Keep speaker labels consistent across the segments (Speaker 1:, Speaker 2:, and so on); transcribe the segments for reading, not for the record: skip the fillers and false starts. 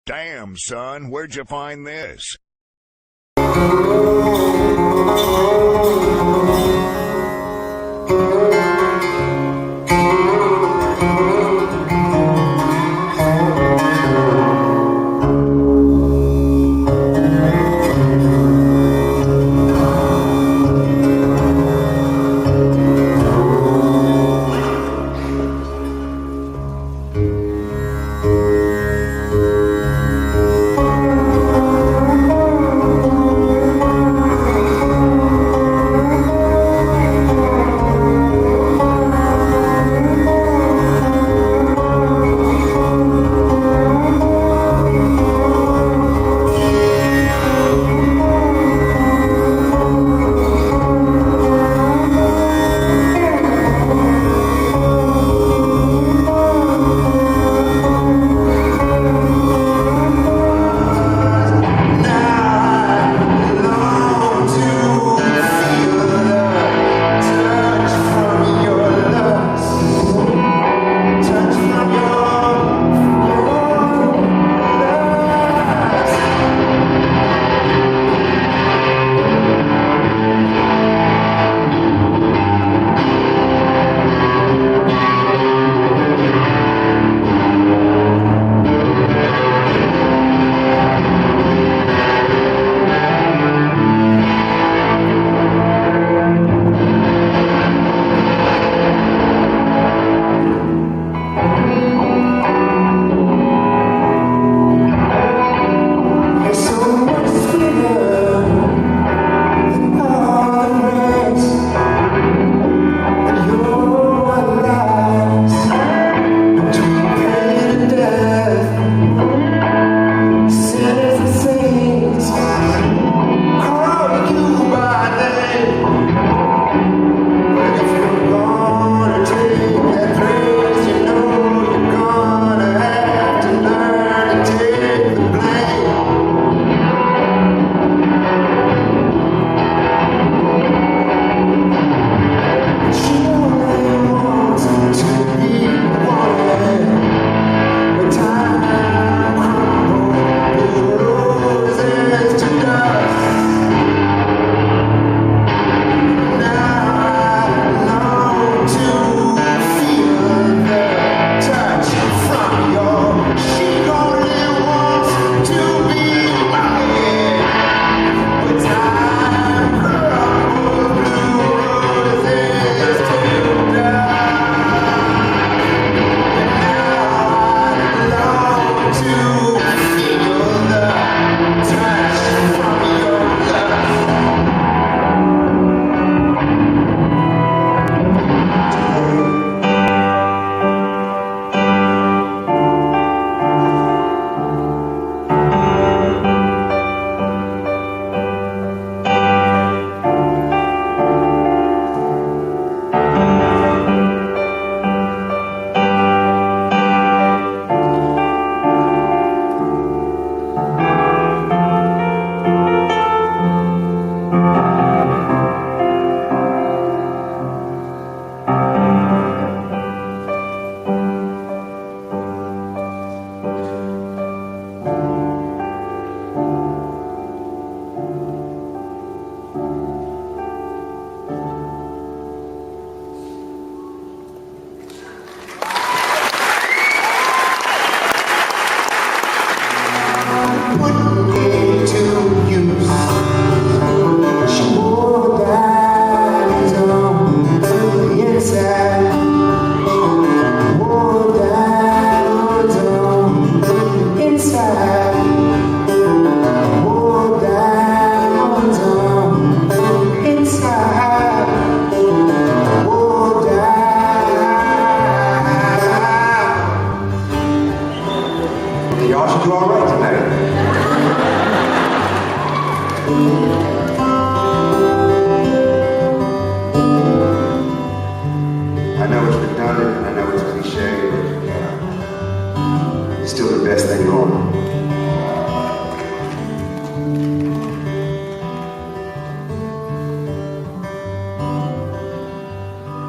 Speaker 1: Damn, son, where'd you find this?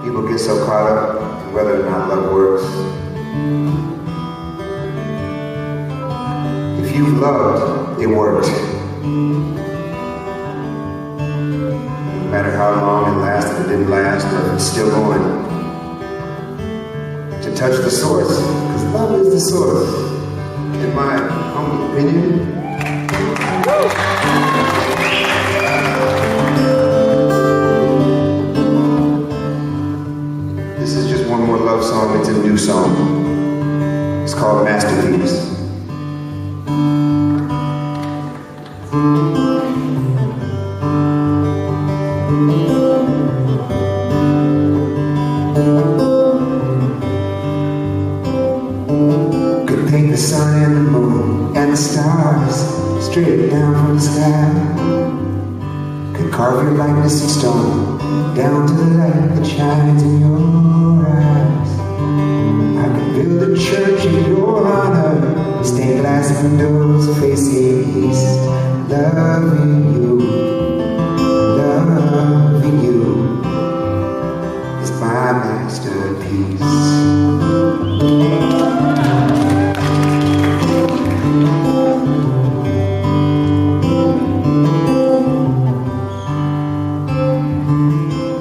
Speaker 2: People get so caught up in whether or not love works. If you loved, it worked. No matter how long it lasted, it didn't last, or if it's still going. To touch the source, because love is the source, in my humble opinion. This is just one more love song. It's a new song. It's called Masterpiece. Could paint the sun and the moon and the stars straight down from the sky. Could carve your likeness in stone down to the light that shines in your eyes. I could build a church in your honor, stained glass windows facing east. Loving you is my masterpiece.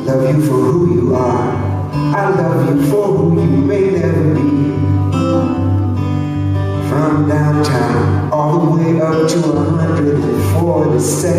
Speaker 2: Love you for who you are. I love you for who you may never be. From downtown all the way up to 147th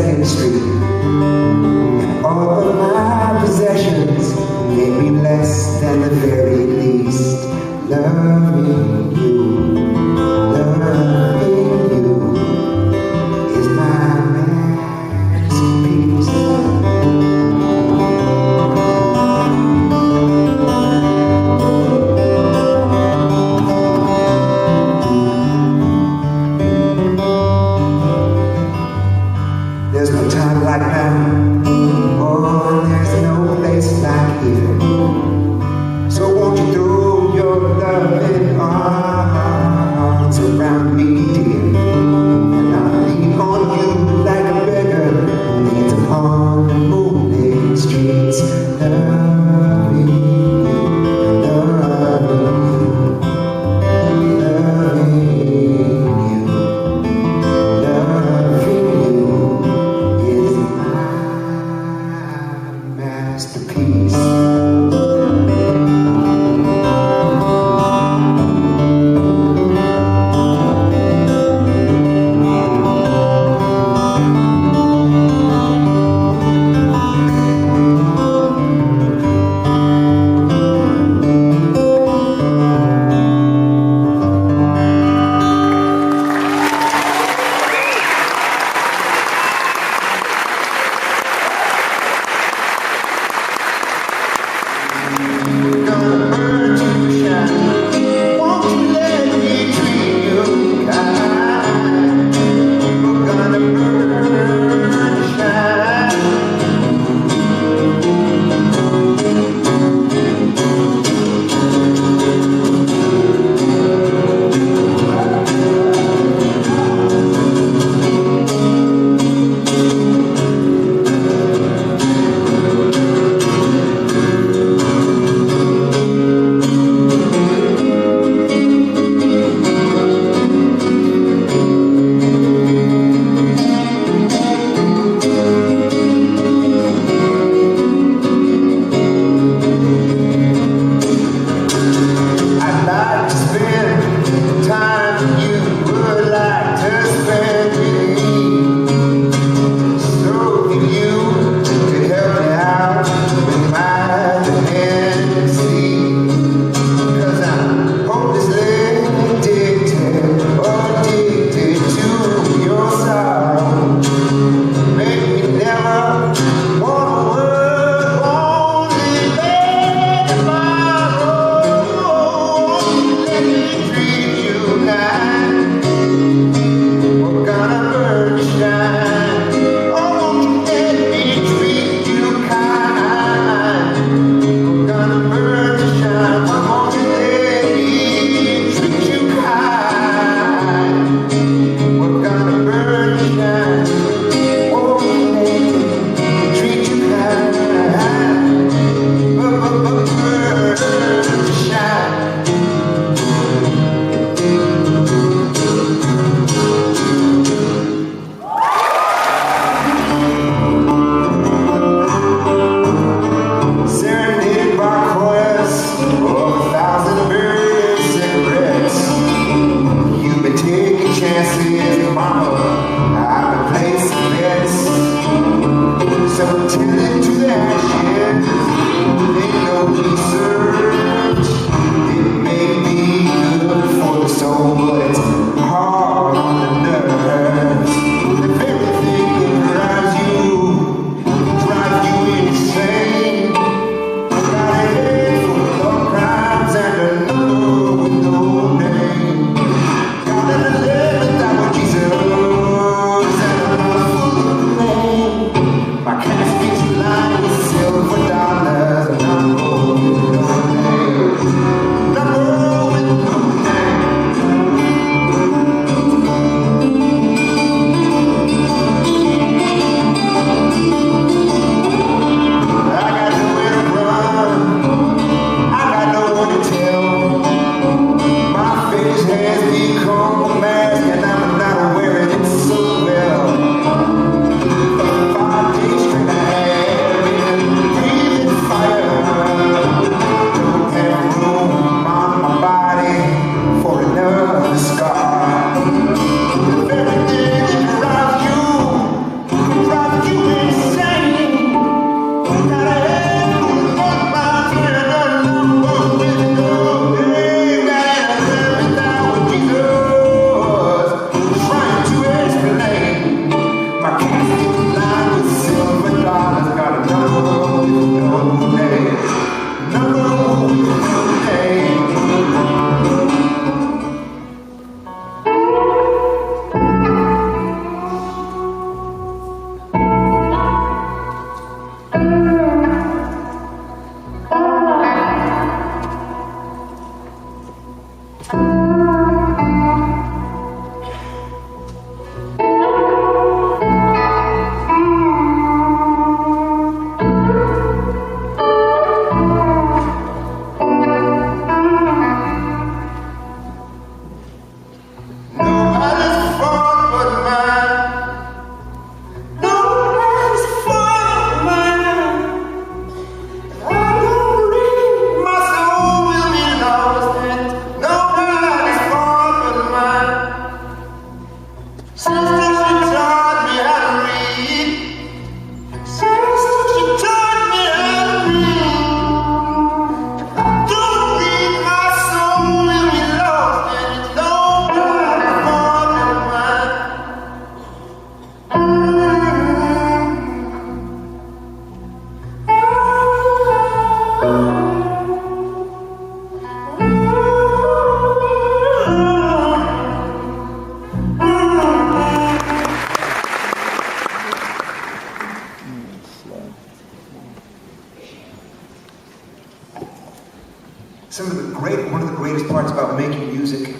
Speaker 2: One of the greatest parts about making music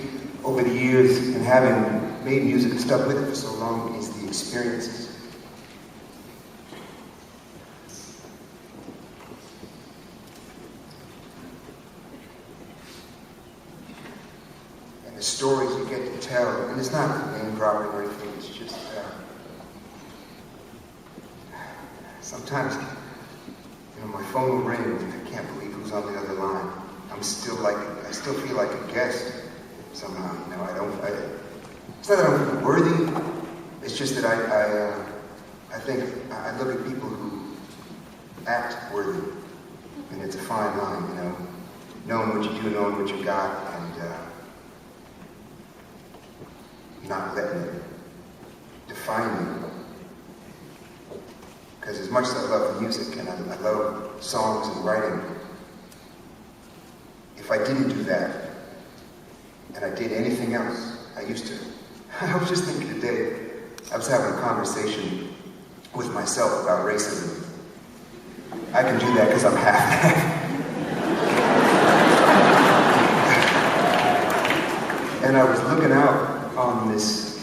Speaker 2: over the years and having made music and stuck with it for so long is the experiences. And the stories you get to tell, and it's not name dropping or anything, it's just sometimes, my phone will ring and I can't believe who's on the other line. I still feel like a guest somehow, it's not that I don't feel worthy, it's just that I think I look at people who act worthy, and it's a fine line, knowing what you do, knowing what you got, and not letting it define you. Because as much as I love music and I love songs and writing, if I didn't do that, and I did anything else, I was just thinking today, I was having a conversation with myself about racism. I can do that because I'm half. And I was looking out on this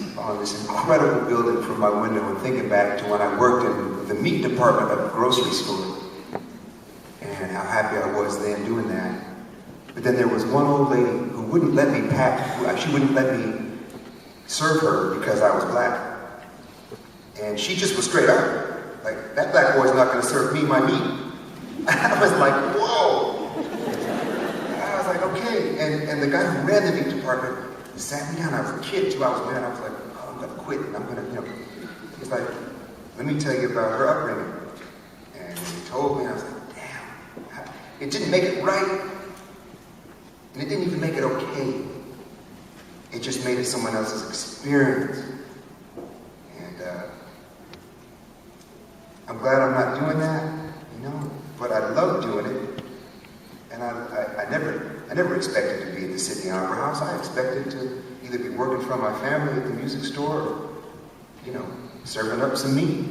Speaker 2: incredible building from my window and thinking back to when I worked in the meat department of a grocery store and how happy I was then doing that. But then there was one old lady who wouldn't let me she wouldn't let me serve her because I was black. And she just was straight up. Like, that black boy's not going to serve me my meat. I was like, whoa. I was like, okay. And the guy who ran the meat department sat me down. I was a kid too. I was like, oh, I'm going to quit. And I'm going to, he's like, let me tell you about her upbringing. And he told me, I was like, damn. It didn't make it right. And it didn't even make it okay. It just made it someone else's experience. And I'm glad I'm not doing that, but I love doing it. And I never expected to be at the Sydney Opera House. I expected to either be working for my family at the music store or, serving up some meat.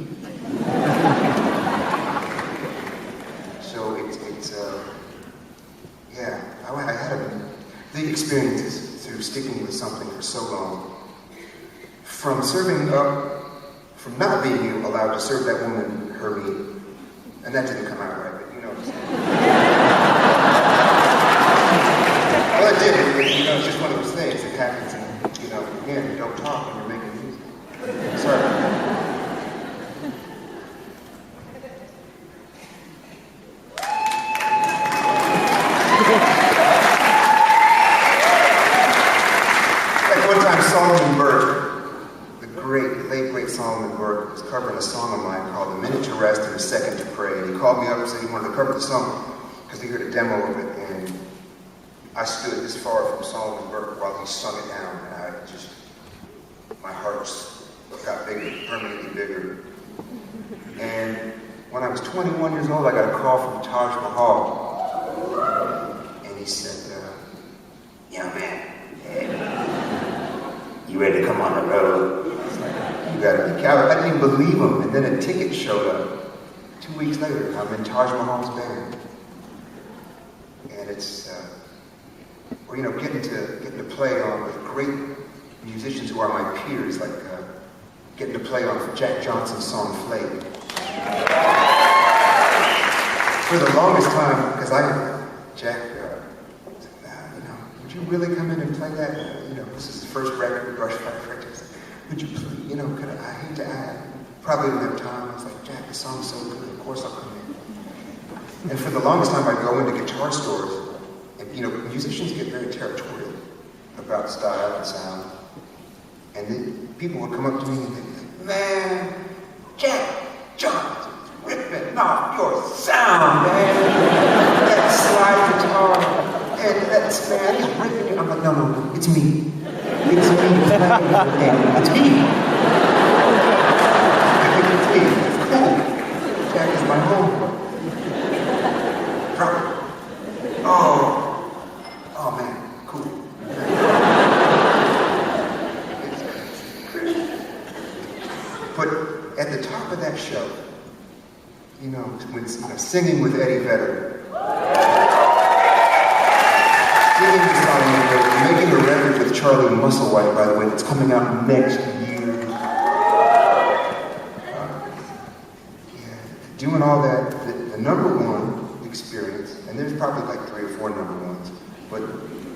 Speaker 2: So I had the experiences through sticking with something for so long. From serving up, from not being allowed to serve that woman her meat, and that didn't come out right, but you know what I'm saying. Well, it did. It's just one of those things that happens, and again, you don't talk when you're making music. Sorry. Covering a song of mine called "A Minute to Rest and a Second to Pray." And he called me up and said he wanted to cover the song because he heard a demo of it, and I stood this far from Solomon Burke while he sung it down, and my heart got bigger, permanently bigger. And when I was 21 years old, I got a call from Taj Mahal, and he said, "Young man, you ready to come on the road?" You gotta be careful. I didn't even believe him. And then a ticket showed up. 2 weeks later, I'm in Taj Mahal's band. And it's or getting to play on with great musicians who are my peers, like getting to play on Jack Johnson's song "Flake." For the longest time, because Jack, would you really come in and play that? This is the first record, Brush Fire Records. Would you please, I hate to add. Probably didn't have time. I was like, Jack, the song's so good, of course I'll come in. And for the longest time, I'd go into guitar stores, and musicians get very territorial about style and sound. And then people would come up to me and they'd be like, man, Jack Johnson's ripping off your sound, man. That slide guitar, and that's, man, he's ripping it. I'm like, no, it's me. It's me playing. It's me. It's me. It's cool. Jack is my home. Oh man, cool. But at the top of that show, when singing with Eddie Vedder, singing the song, making a record with Charlie Musselwhite, by the way, that's coming out next year. Doing all that, the number one experience, and there's probably like 3 or 4 number ones, but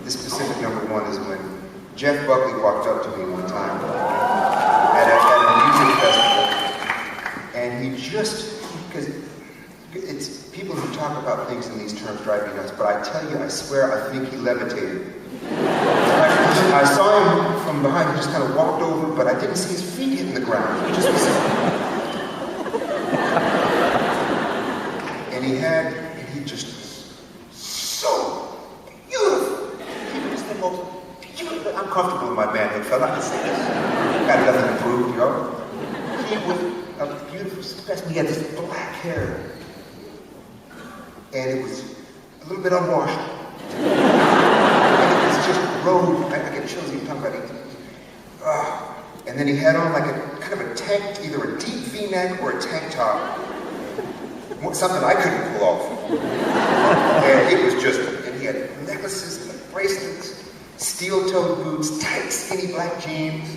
Speaker 2: this specific number one is when Jeff Buckley walked up to me one time at a music festival, and he because it's people who talk about things in these terms drive me nuts, but I tell you, I swear, I think he levitated. I saw him from behind, he just kind of walked over, but I didn't see his feet hitting the ground. He just was and he just was so beautiful. He was the most beautiful. I'm comfortable with my manhood, fella. I can say this. Got nothing to prove, He was a beautiful specimen. He had this black hair. And it was a little bit unwashed. And it was just road. I get chills even talking about it. And then he had on like a kind of a tank, either a deep V-neck or a tank top. Something I couldn't pull off. And it was just, and he had necklaces and bracelets, steel-toed boots, tight, skinny black jeans.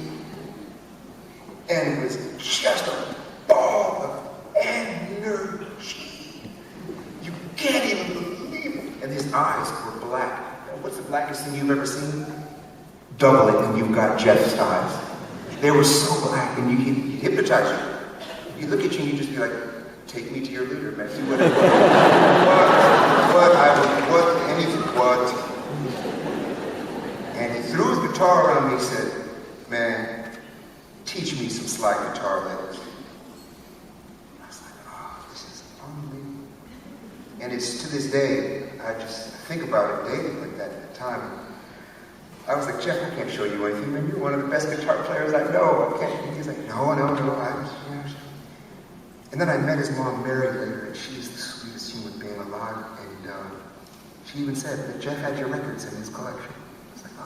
Speaker 2: And it was just a ball of energy. You can't even believe it. And his eyes were black. What's the blackest thing you've ever seen? Double it and you've got Jeff's eyes. They were so black, and he'd hypnotize you. He'd look at you and you'd just be like, take me to your leader, man. See what? What? And he threw his guitar around me and said, man, teach me some slide guitar licks. I was like, this is unbelievable. And it's to this day, I just think about it daily like that at the time. I was like, Jeff, I can't show you anything, man. You're one of the best guitar players I know. I can't. And he's like, no. And then I met his mom, Mary, later, and she's the sweetest human being alive. And she even said that Jeff had your records in his collection. I was like,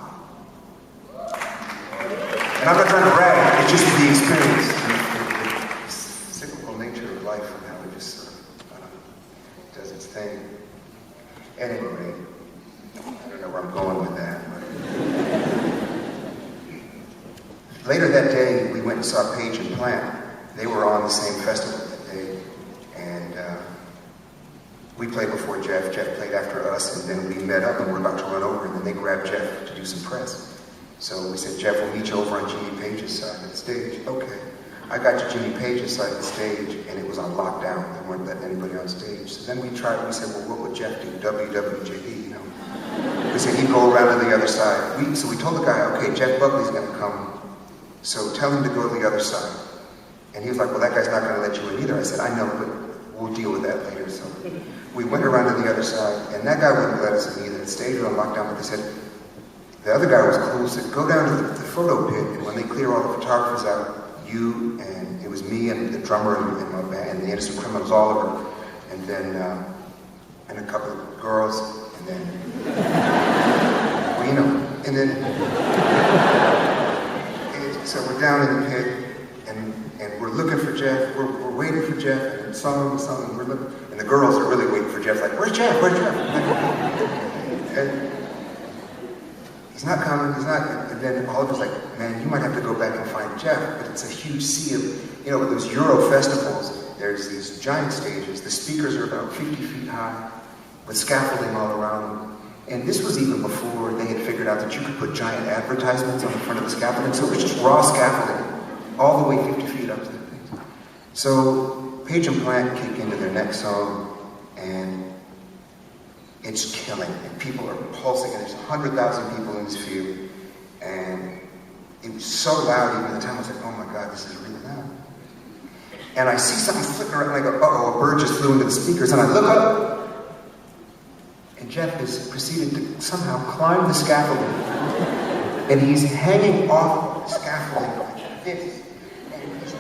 Speaker 2: And I'm not trying to brag, it's just the experience. The cyclical nature of life and how it just sort of does its thing. At any rate, I don't know where I'm going with that. But later that day, we went and saw Page and Plant. They were on the same festival that day, and we played before Jeff. Jeff played after us, and then we met up, and we're about to run over, and then they grabbed Jeff to do some press. So we said, Jeff, we'll meet you over on Jimmy Page's side of the stage. Okay. I got to Jimmy Page's side of the stage, and it was on lockdown. They weren't letting anybody on stage. So then we said, well, what would Jeff do? WWJD, We said he'd go around to the other side. So we told the guy, okay, Jeff Buckley's going to come, so tell him to go to the other side. And he was like, well, that guy's not going to let you in either. I said, I know, but we'll deal with that later. So we went around to the other side, and that guy wouldn't let us in either. The stage was on lockdown, but they said, the other guy was cool, said, go down to the photo pit, and when they clear all the photographers out, you, and it was me and the drummer and my band, and the Innocent Criminals, Oliver, and then, and a couple of girls, and then, and then, so we're down in the pit, and we're looking for Jeff, we're waiting for Jeff, and song, and we're looking, and the girls are really waiting for Jeff, like, where's Jeff? he's not coming, he's not, and then all of us like, man, you might have to go back and find Jeff, but it's a huge sea of, you know, with those Euro festivals, there's these giant stages, the speakers are about 50 feet high, with scaffolding all around them. And this was even before they had figured out that you could put giant advertisements on the front of the scaffolding, so it was just raw scaffolding, all the way 50 feet up to the thing. So Page and Plant kick into their next song, and it's killing, and people are pulsing, and there's 100,000 people in this field, and it was so loud even at the time, I was like, oh my God, this is really loud. And I see something flicker around, and I go, uh-oh, a bird just flew into the speakers, and I look up, and Jeff has proceeded to somehow climb the scaffolding, and he's hanging off the scaffolding like this, and he's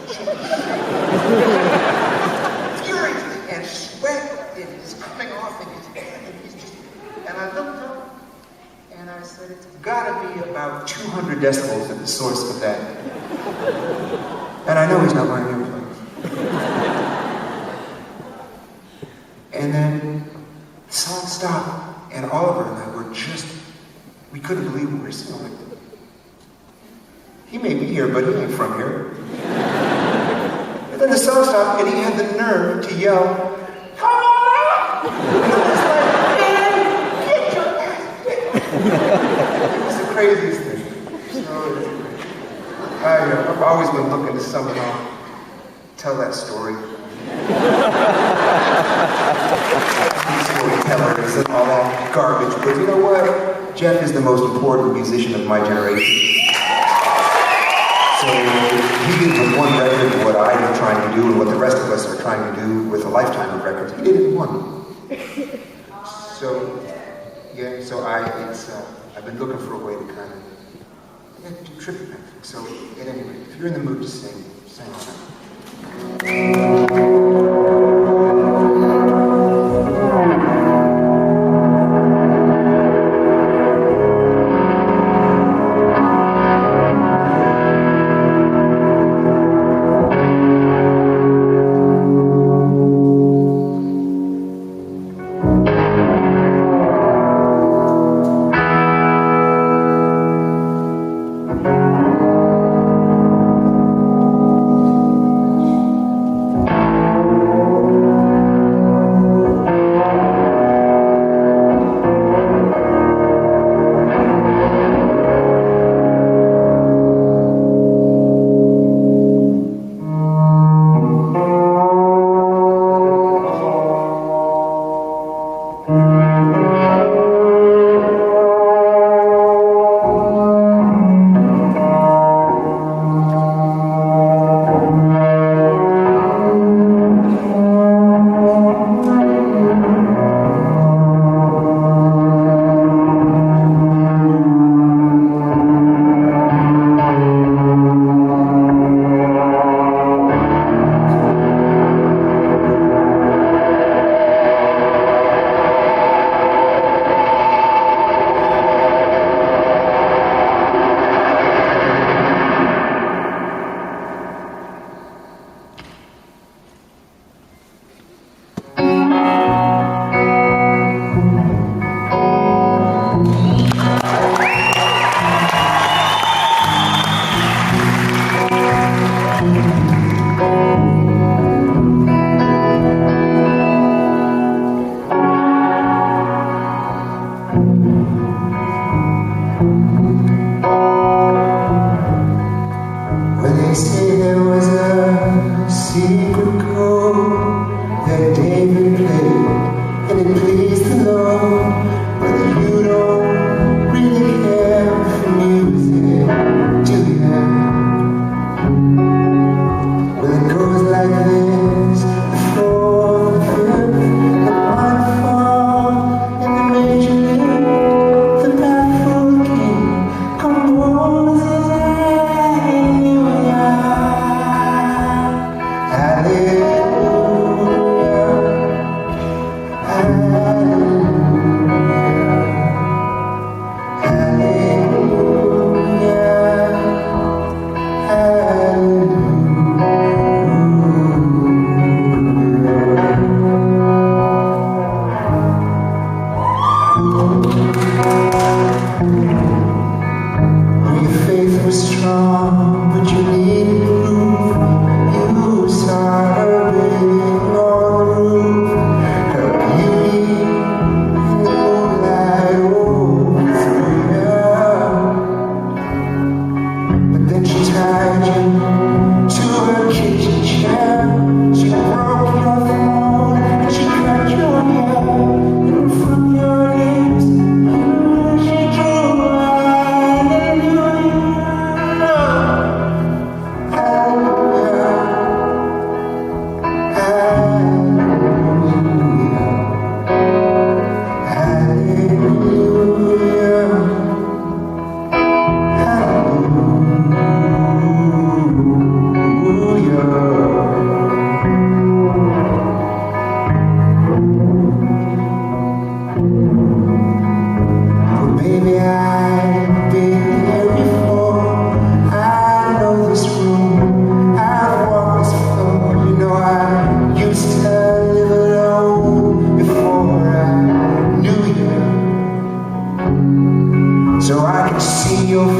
Speaker 2: furiously, and sweat is coming off in his hand, and he's just, and I looked up, and I said, it's gotta be about 200 decibels at the source of that. And I know he's not wearing earplugs. And then the song stopped, and Oliver and I were just, we couldn't believe what we were seeing. Like, he may be here, but he ain't from here. And then the song stopped, and he had the nerve to yell, come on out! And I was like, man, get your ass back. It was the craziest thing. So, I've always been looking to somehow tell that story. Storytellers and all that garbage, but you know what? Jeff is the most important musician of my generation. So he did with one record what I'm trying to do and what the rest of us are trying to do with a lifetime of records. He did it in one. So, yeah, so I've been looking for a way to kind of do tribute music. So, at any rate, if you're in the mood to sing something.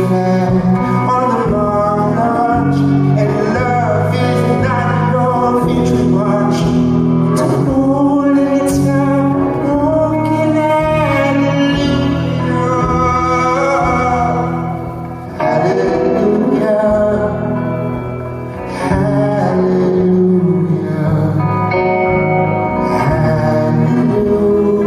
Speaker 2: flag on the long march, and love is not your future march. To hold its time, broken hallelujah, hallelujah, hallelujah.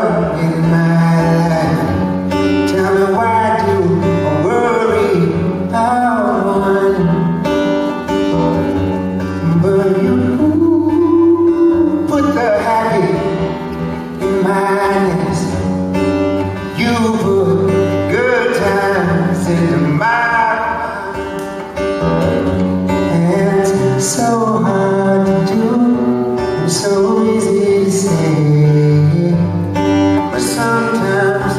Speaker 2: love in my life. Tell me why do I worry about one? But you put the happy in my nest. You put good times into my mind. And it's so hard to do, and so easy to say. But sometimes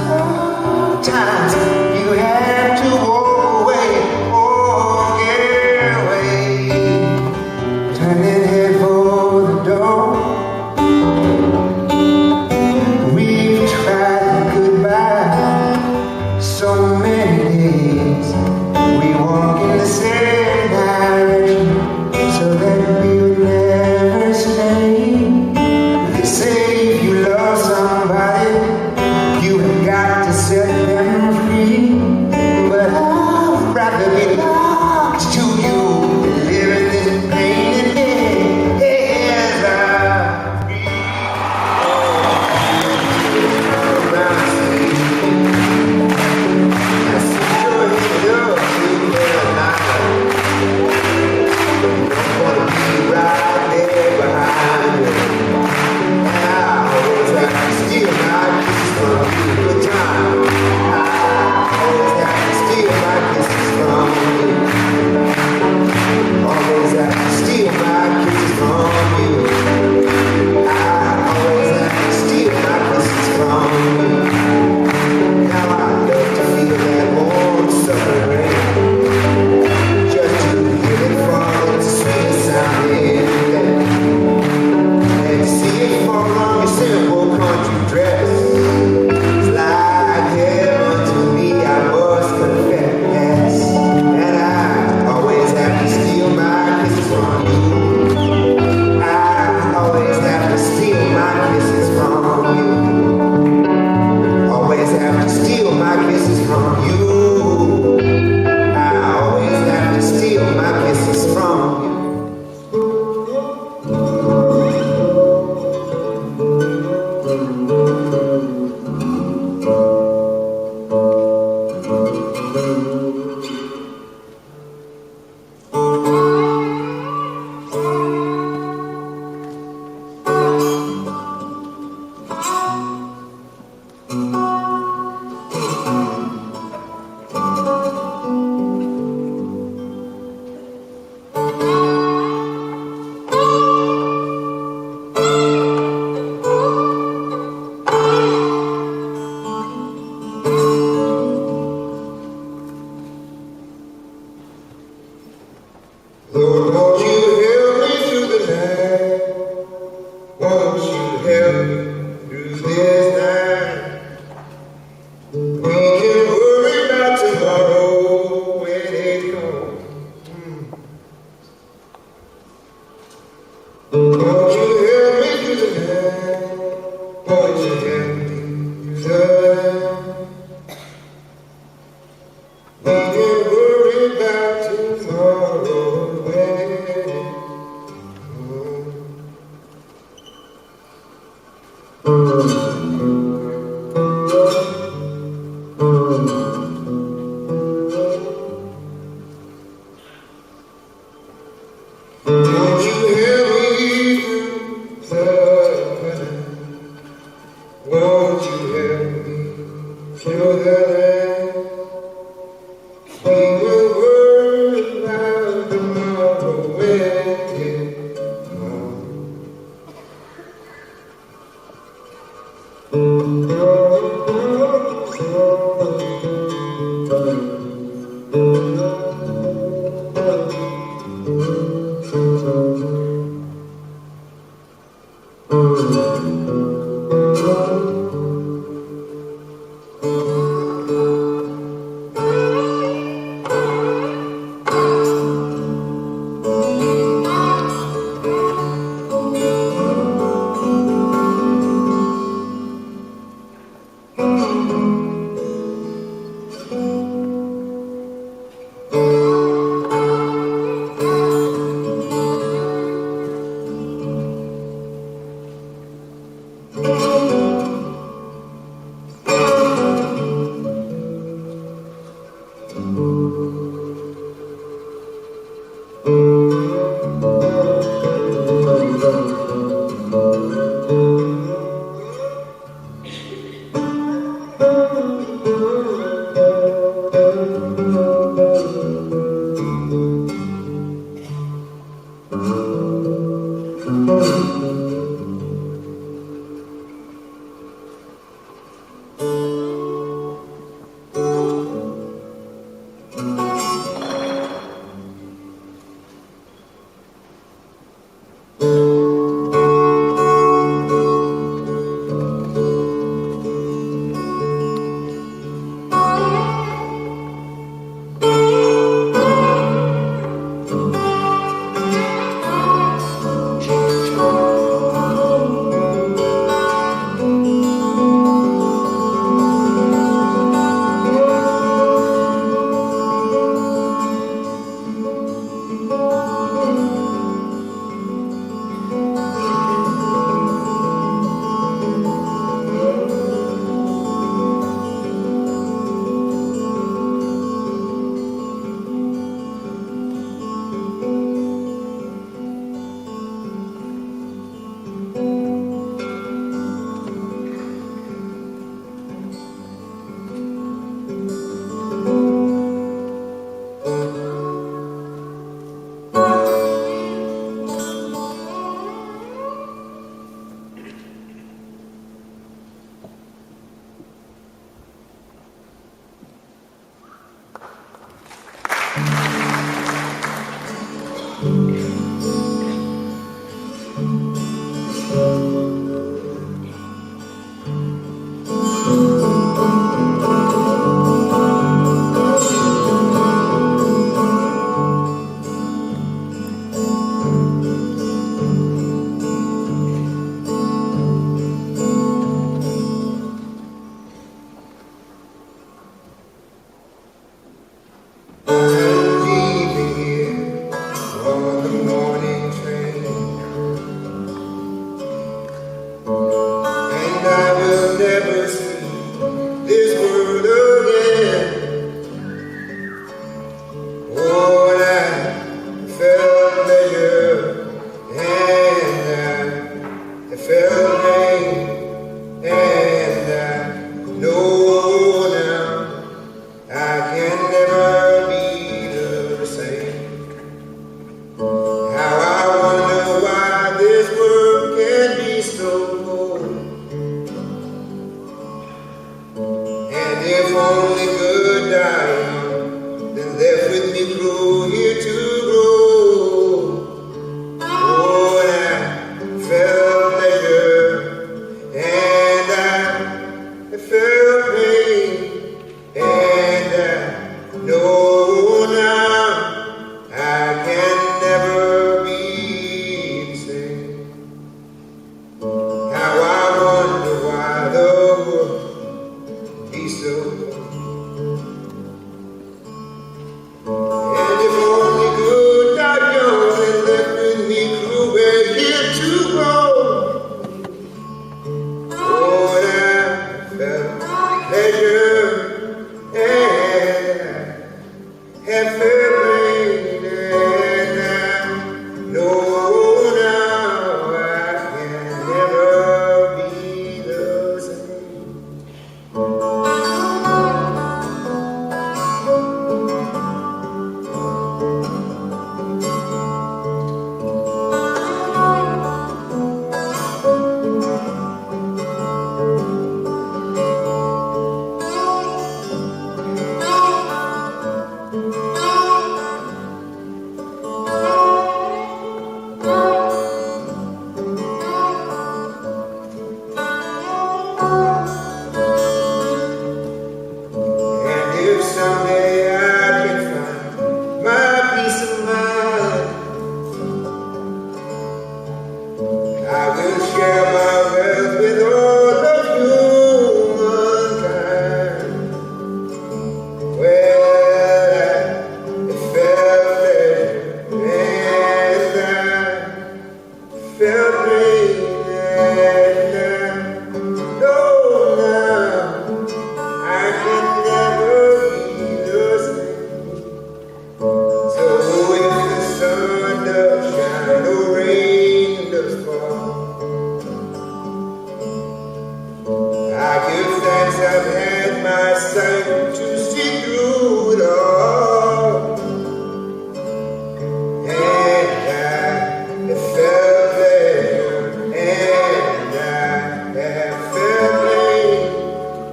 Speaker 2: you have to walk away or get away. Turning head for the door. We've tried goodbye so many days. We walk in the same direction so that we would never stay. They say if you love somebody, you have got to set them free. But I would rather be lost to you than live in this pain and as I'm free. I see your love you tonight. I wanna be right there behind you. I always have to steal my kisses from you. Good time. I always have to steal my kisses from you. Always have to steal my kisses from you. I always have to steal my kisses from you. Now I love to feel that warm summer rain. Just to hear it fall into sweet sounding bed. And to see it fall on your simple country dress. It's like heaven to me, I must confess. And I always have to steal my kisses from you. I always have to steal my kisses from you. Always have to steal my kisses from you. I always have to steal my kisses from you. Lord, won't you help me through the night? Won't you help me through this night? We can worry about tomorrow when it comes. Won't you help me through the night? Won't you help me through the night? We can worry about tomorrow when it Won't you help me through the night? Won't you help me through the night? We will worry about tomorrow when it comes.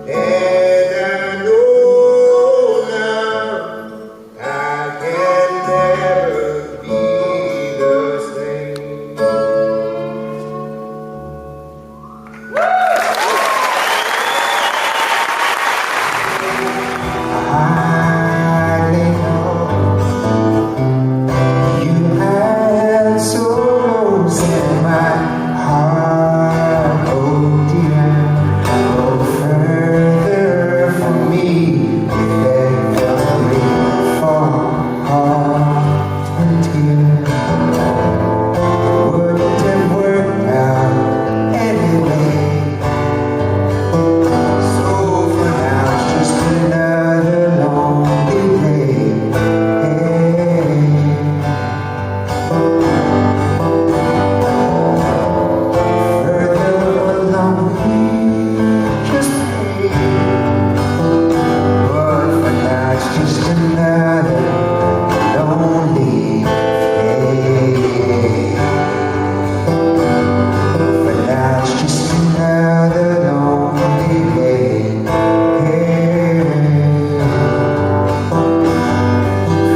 Speaker 2: And hardly know you had so close in my heart. Oh dear, go further from me. You begged of me for heart and tears. It wouldn't have worked out anyway. So for now it's just another lonely day. Further along we just pray. But for now it's just another lonely day. For now it's just another lonely day.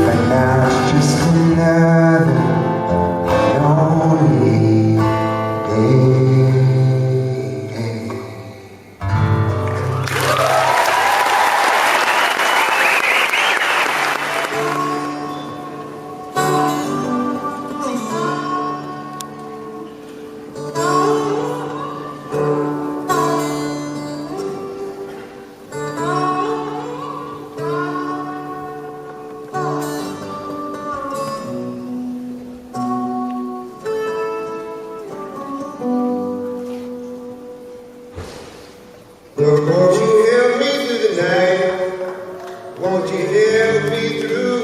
Speaker 2: For now it's just another lonely day.
Speaker 3: Lord, won't you help me through the night? Won't you help me through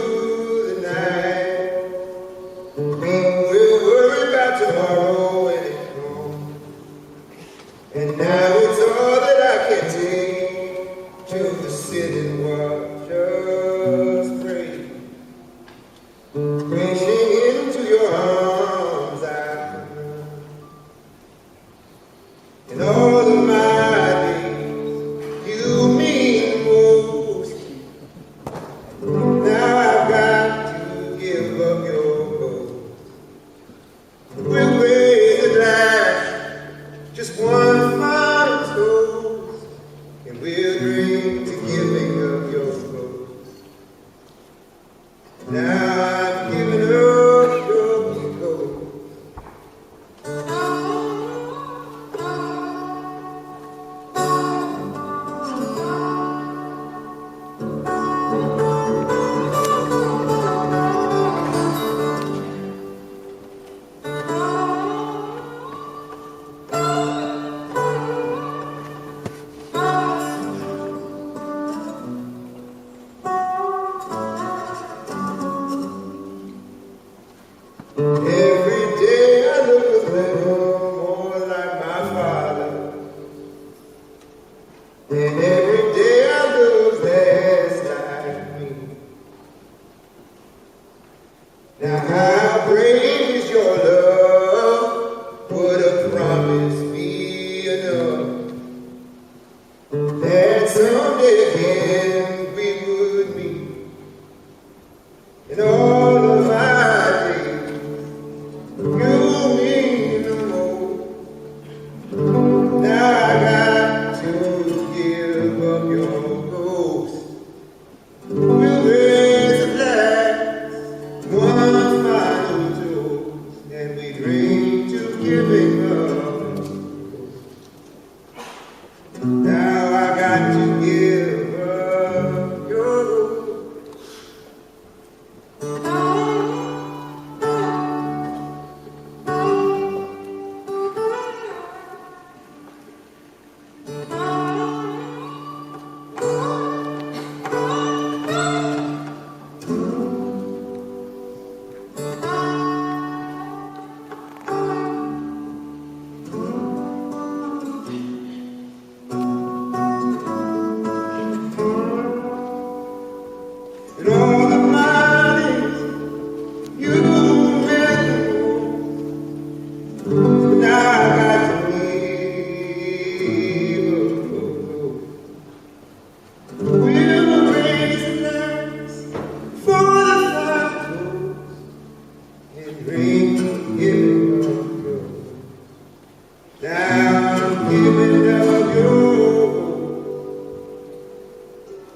Speaker 3: the night? We'll worry about tomorrow when it comes. And now it's all that I can take to sit and watch us pray. Reaching into your arms, I and all of my days, you mean most. Now I've got to give up your ghost. We'll raise a glass, just one final toast, and we'll drink to giving up your ghost. Now I've given up your ghost. Every day I look a little more like my father, and every day I look less like me. Now how brave is your love? Would a promise be enough? That someday again we would meet, and all of my days you mean no more. Now I got to give up your ghost. We'll raise a glass, one final toast, and we drink to giving up. Now I got to give up your ghost.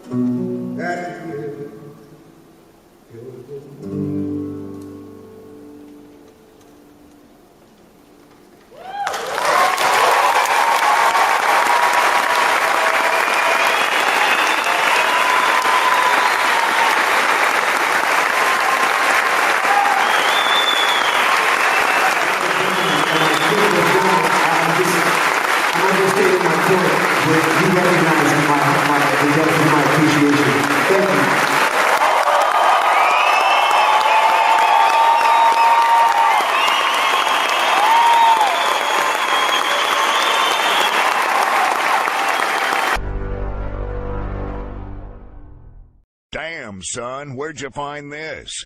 Speaker 3: that you give your go.
Speaker 2: You recognize the depth of my appreciation. Thank you.
Speaker 1: Damn, son, where'd you find this?